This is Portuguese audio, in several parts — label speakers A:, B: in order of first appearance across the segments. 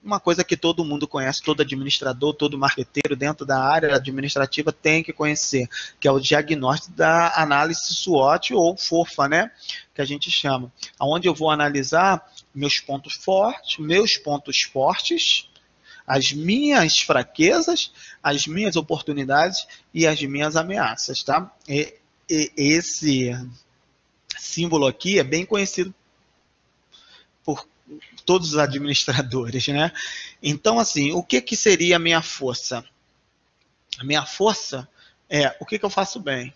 A: uma coisa que todo mundo conhece, todo administrador, todo marqueteiro dentro da área administrativa tem que conhecer, que é o diagnóstico da análise SWOT ou FOFA, né? Que a gente chama. Onde eu vou analisar meus pontos fortes, as minhas fraquezas, as minhas oportunidades e as minhas ameaças, tá? Esse símbolo aqui é bem conhecido por todos os administradores, né? Então, assim, o que seria a minha força? A minha força é o que eu faço bem.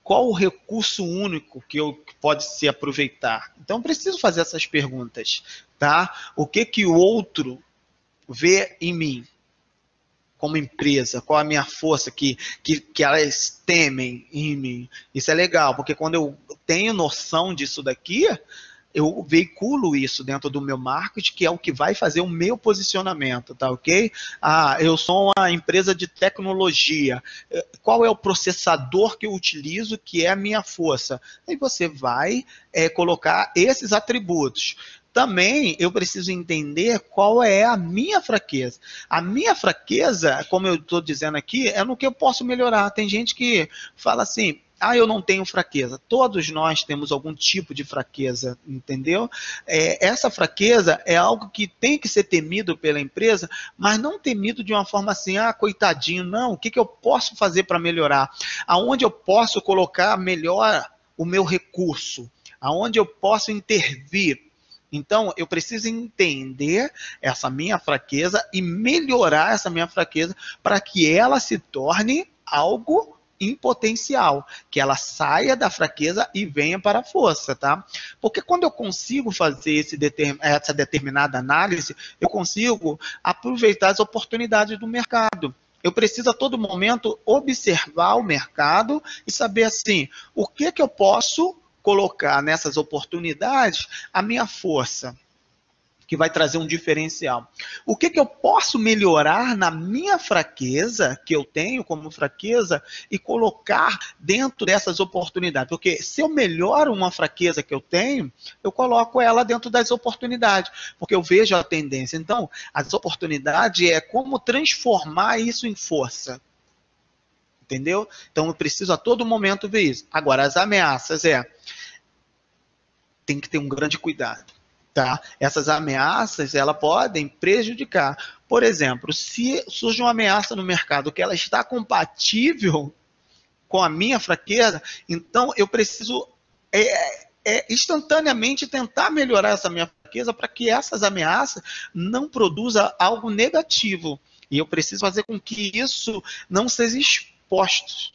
A: Qual o recurso único que pode se aproveitar? Então, preciso fazer essas perguntas, tá? O que o outro vê em mim como empresa? Qual a minha força que elas temem em mim? Isso é legal, porque quando eu tenho noção disso daqui, eu veiculo isso dentro do meu marketing, que é o que vai fazer o meu posicionamento, tá ok? Eu sou uma empresa de tecnologia. Qual é o processador que eu utilizo que é a minha força? Aí você vai colocar esses atributos. Também eu preciso entender qual é a minha fraqueza. A minha fraqueza, como eu estou dizendo aqui, é no que eu posso melhorar. Tem gente que fala assim, eu não tenho fraqueza. Todos nós temos algum tipo de fraqueza, entendeu? Essa fraqueza é algo que tem que ser temido pela empresa, mas não temido de uma forma assim, coitadinho, não. O que eu posso fazer para melhorar? Aonde eu posso colocar melhor o meu recurso? Aonde eu posso intervir? Então, eu preciso entender essa minha fraqueza e melhorar essa minha fraqueza para que ela se torne algo em potencial, que ela saia da fraqueza e venha para a força, tá? Porque quando eu consigo fazer essa determinada análise, eu consigo aproveitar as oportunidades do mercado. Eu preciso a todo momento observar o mercado e saber assim, o que eu posso colocar nessas oportunidades a minha força, que vai trazer um diferencial. O que eu posso melhorar na minha fraqueza, que eu tenho como fraqueza, e colocar dentro dessas oportunidades? Porque se eu melhoro uma fraqueza que eu tenho, eu coloco ela dentro das oportunidades, porque eu vejo a tendência. Então, as oportunidades é como transformar isso em força. Entendeu? Então, eu preciso a todo momento ver isso. Agora, as ameaças tem que ter um grande cuidado. Tá? Essas ameaças, elas podem prejudicar. Por exemplo, se surge uma ameaça no mercado que ela está compatível com a minha fraqueza, então eu preciso instantaneamente tentar melhorar essa minha fraqueza para que essas ameaças não produzam algo negativo. E eu preciso fazer com que isso não seja exposto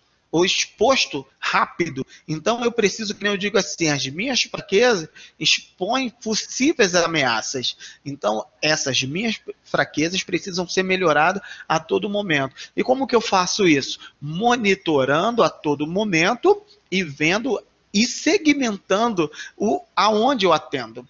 A: rápido. Então eu preciso, como eu digo assim, as minhas fraquezas expõem possíveis ameaças. Então essas minhas fraquezas precisam ser melhoradas a todo momento. E como que eu faço isso? Monitorando a todo momento e vendo e segmentando aonde eu atendo.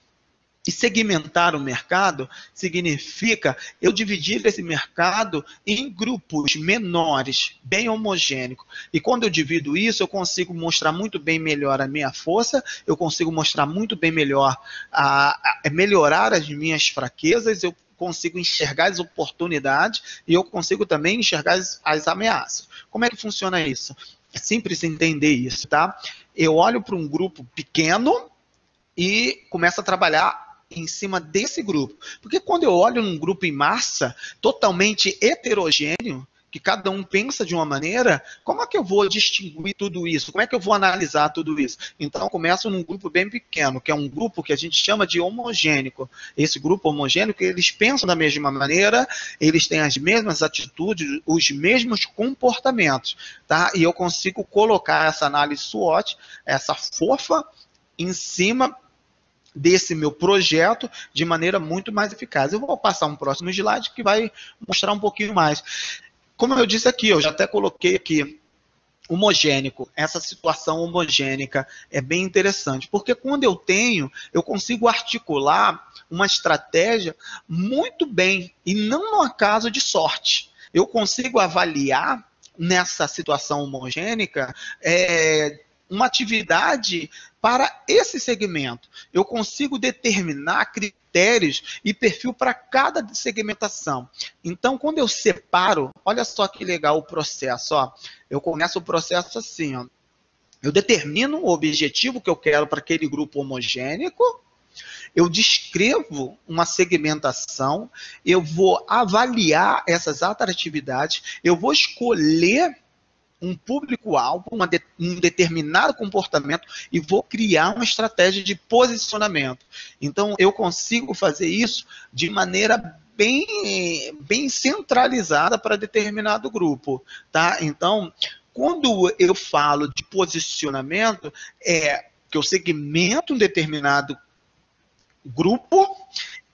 A: E segmentar o mercado significa eu dividir esse mercado em grupos menores, bem homogêneos. E quando eu divido isso, eu consigo mostrar muito bem melhor a minha força, eu consigo mostrar muito bem melhor, melhorar as minhas fraquezas, eu consigo enxergar as oportunidades e eu consigo também enxergar as ameaças. Como é que funciona isso? É simples entender isso, tá? Eu olho para um grupo pequeno e começo a trabalhar em cima desse grupo. Porque quando eu olho num grupo em massa, totalmente heterogêneo, que cada um pensa de uma maneira, como é que eu vou distinguir tudo isso? Como é que eu vou analisar tudo isso? Então, eu começo num grupo bem pequeno, que é um grupo que a gente chama de homogênico. Esse grupo homogênico, eles pensam da mesma maneira, eles têm as mesmas atitudes, os mesmos comportamentos, tá? E eu consigo colocar essa análise SWOT, essa FOFA, em cima desse meu projeto de maneira muito mais eficaz. Eu vou passar um próximo slide que vai mostrar um pouquinho mais. Como eu disse aqui, eu já até coloquei aqui, homogênico, essa situação homogênica é bem interessante, porque quando eu consigo articular uma estratégia muito bem, e não no acaso de sorte. Eu consigo avaliar nessa situação homogênica uma atividade para esse segmento. Eu consigo determinar critérios critérios e perfil para cada segmentação. Então, quando eu separo, olha só que legal o processo. Ó. Eu começo o processo assim, ó. Eu determino o objetivo que eu quero para aquele grupo homogêneo, eu descrevo uma segmentação, eu vou avaliar essas atratividades, eu vou escolher um público-alvo, um determinado comportamento e vou criar uma estratégia de posicionamento. Então, eu consigo fazer isso de maneira bem centralizada para determinado grupo. Tá? Então, quando eu falo de posicionamento, é que eu segmento um determinado grupo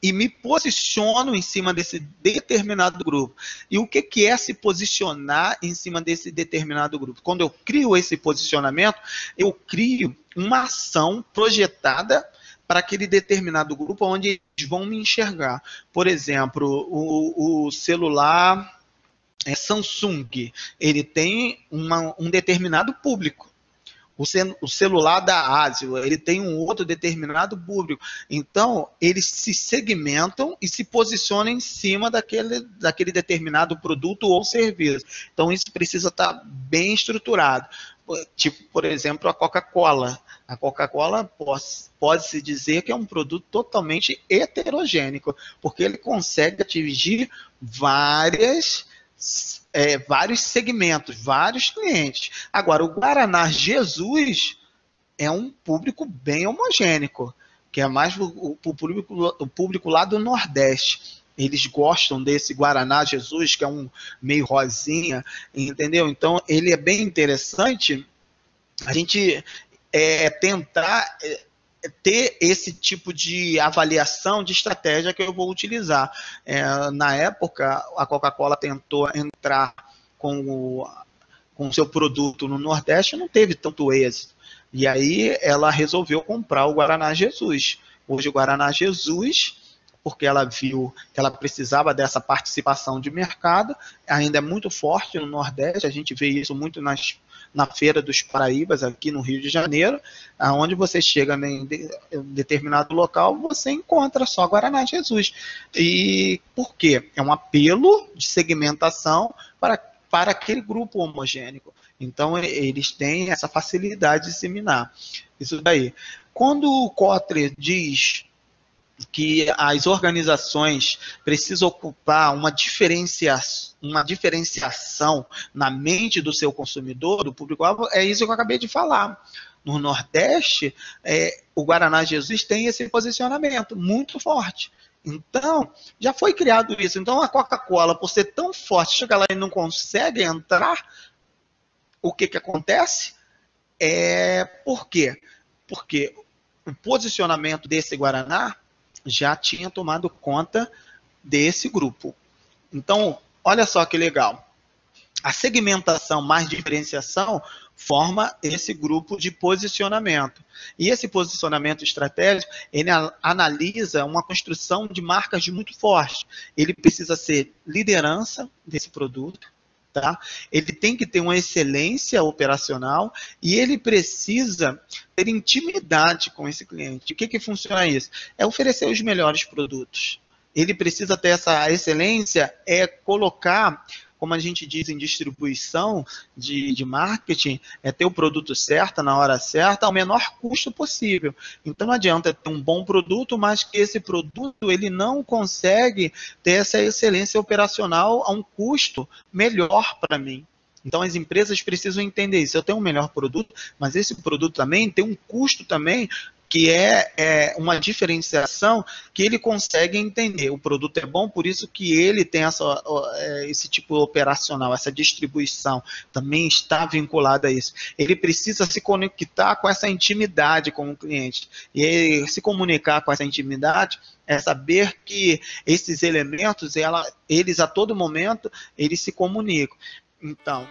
A: e me posiciono em cima desse determinado grupo. E o que é se posicionar em cima desse determinado grupo? Quando eu crio esse posicionamento, eu crio uma ação projetada para aquele determinado grupo onde eles vão me enxergar. Por exemplo, o celular Samsung, ele tem um determinado público. O celular da ASIO, ele tem um outro determinado público. Então, eles se segmentam e se posicionam em cima daquele determinado produto ou serviço. Então, isso precisa estar bem estruturado. Tipo, por exemplo, a Coca-Cola. A Coca-Cola pode-se dizer que é um produto totalmente heterogêneo, porque ele consegue atingir vários segmentos, vários clientes. Agora, o Guaraná Jesus é um público bem homogêneo, que é mais o público lá do Nordeste. Eles gostam desse Guaraná Jesus, que é um meio rosinha, entendeu? Então, ele é bem interessante a gente tentar ter esse tipo de avaliação de estratégia que eu vou utilizar. Na época, a Coca-Cola tentou entrar com o seu produto no Nordeste, não teve tanto êxito. E aí ela resolveu comprar o Guaraná Jesus. Hoje o Guaraná Jesus, porque ela viu que ela precisava dessa participação de mercado, ainda é muito forte no Nordeste, a gente vê isso muito na Feira dos Paraíbas, aqui no Rio de Janeiro, onde você chega em determinado local, você encontra só Guaraná Jesus. E por quê? É um apelo de segmentação para aquele grupo homogêneo. Então, eles têm essa facilidade de disseminar. Isso daí. Quando o Kotler diz que as organizações precisam ocupar uma diferenciação na mente do seu consumidor, do público-alvo, é isso que eu acabei de falar. No Nordeste, o Guaraná Jesus tem esse posicionamento muito forte. Então, já foi criado isso. Então, a Coca-Cola, por ser tão forte, chega lá e não consegue entrar, o que acontece? Por quê? Porque o posicionamento desse Guaraná já tinha tomado conta desse grupo. Então, olha só que legal. A segmentação mais diferenciação forma esse grupo de posicionamento. E esse posicionamento estratégico, ele analisa uma construção de marcas muito forte. Ele precisa ser liderança desse produto, tá? Ele tem que ter uma excelência operacional e ele precisa ter intimidade com esse cliente. O que funciona isso? É oferecer os melhores produtos. Ele precisa ter essa excelência, colocar, como a gente diz em distribuição de marketing, ter o produto certo, na hora certa, ao menor custo possível. Então não adianta ter um bom produto, mas que esse produto ele não consegue ter essa excelência operacional a um custo melhor para mim. Então as empresas precisam entender isso. Eu tenho um melhor produto, mas esse produto também tem um custo também que é uma diferenciação que ele consegue entender. O produto é bom, por isso que ele tem esse tipo operacional, essa distribuição também está vinculada a isso. Ele precisa se conectar com essa intimidade com o cliente. E se comunicar com essa intimidade é saber que esses elementos, eles a todo momento, eles se comunicam. Então,